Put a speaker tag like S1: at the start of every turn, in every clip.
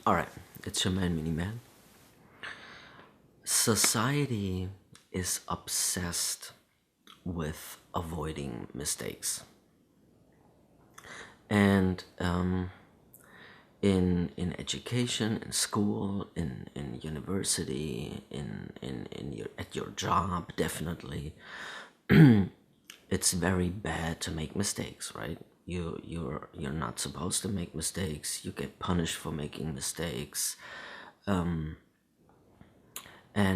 S1: Alright, it's your man, MINIMAN. Society is obsessed with avoiding mistakes. And in education, in school, in university, in your at your job, definitely, it's very bad to make mistakes, right? You're not supposed to make mistakes. You get punished for making mistakes. And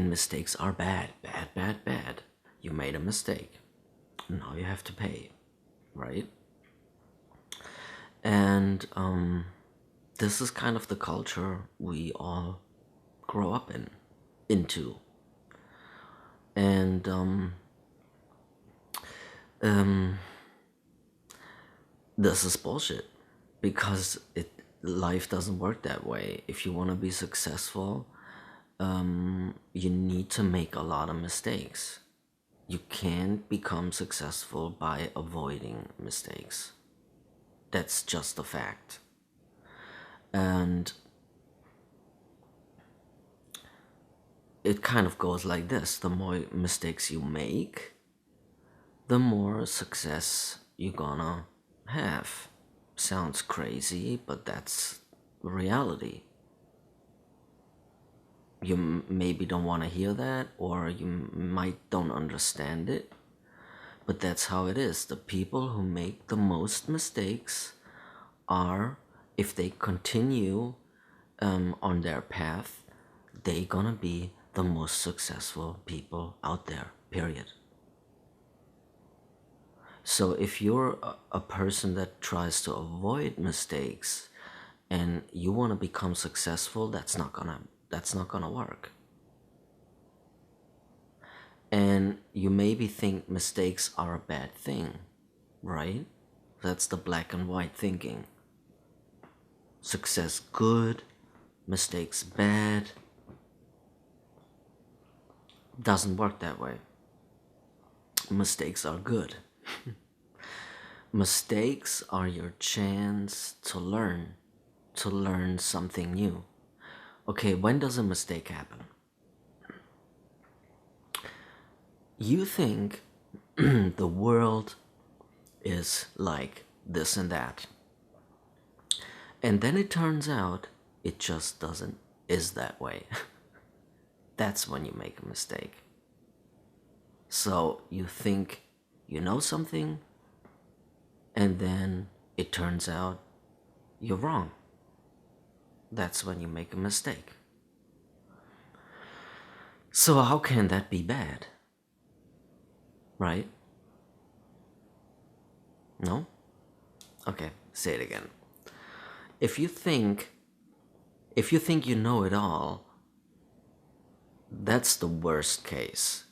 S1: mistakes are bad, bad, bad, bad. You made a mistake. Now you have to pay, right? And this is kind of the culture we all grow up into. And this is bullshit because life doesn't work that way. If you want to be successful, you need to make a lot of mistakes. You can't become successful by avoiding mistakes. That's just a fact. And it kind of goes like this: the more mistakes you make, the more success you're gonna have. Sounds crazy, but that's reality. You maybe don't want to hear that, or you might don't understand it, but that's how it is. The people who make the most mistakes are, if they continue on their path, they gonna be the most successful people out there, period. So if you're a person that tries to avoid mistakes and you want to become successful, that's not gonna work. And you maybe think mistakes are a bad thing, right? That's the black and white thinking. Success good, mistakes bad. Doesn't work that way. Mistakes are good. Mistakes are your chance to learn something new. Okay, when does a mistake happen? You think the world is like this and that, and then it turns out it just doesn't is that way. That's when you make a mistake. So you think you know something, and then it turns out you're wrong. That's when you make a mistake. So how can that be bad? Right? No? Okay, say it again. If you think you know it all, that's the worst case,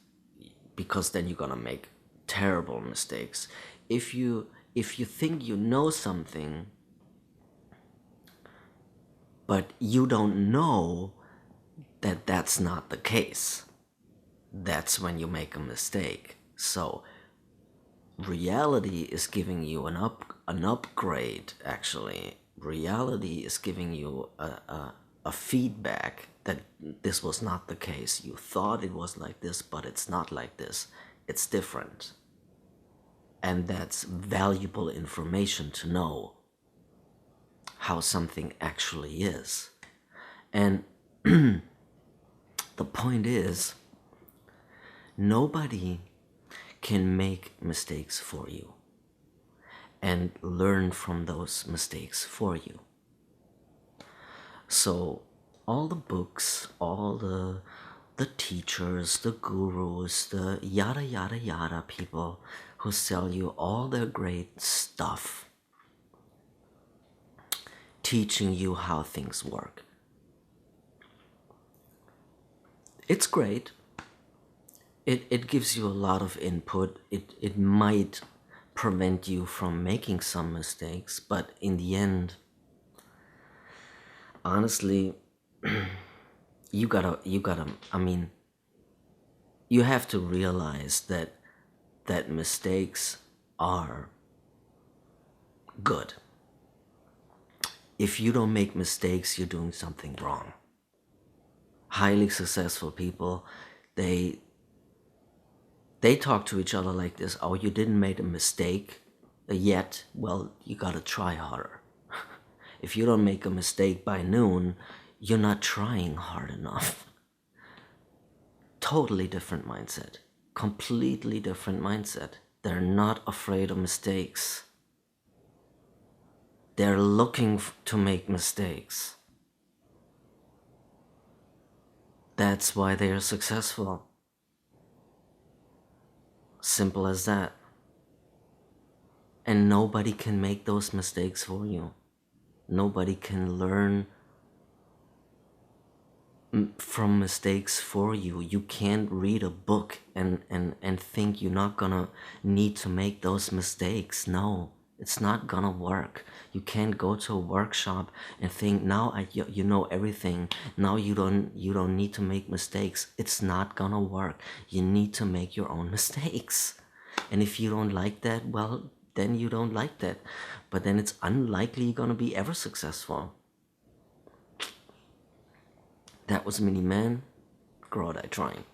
S1: because then you're gonna make terrible mistakes. If you think you know something, but you don't know that that's not the case, that's when you make a mistake. So reality is giving you an upgrade. Actually, reality is giving you a feedback that this was not the case. You thought it was like this, but it's not like this. It's different. And that's valuable information to know how something actually is. And the point is, nobody can make mistakes for you and learn from those mistakes for you. So all the books, all the teachers, the gurus, the yada yada yada people who sell you all their great stuff, teaching you how things work. It's great. It gives you a lot of input. It might prevent you from making some mistakes, but in the end, honestly, you gotta, I mean, you have to realize that mistakes are good. if you don't make mistakes, you're doing something wrong. Highly successful people, they talk to each other like this. Oh, you didn't make a mistake yet? Well, you gotta try harder. If you don't make a mistake by noon, you're not trying hard enough. Totally different mindset. Completely different mindset. They're not afraid of mistakes. They're looking to make mistakes. That's why they are successful. Simple as that. And nobody can make those mistakes for you. Nobody can learn from mistakes for you. You can't read a book and think you're not gonna need to make those mistakes. No, it's not gonna work. You can't go to a workshop and think now you know everything. Now you don't need to make mistakes. It's not gonna work. You need to make your own mistakes. And if you don't like that, well, then you don't like that. But then it's unlikely you're gonna be ever successful. That was MINIMAN. Grow Die Trying.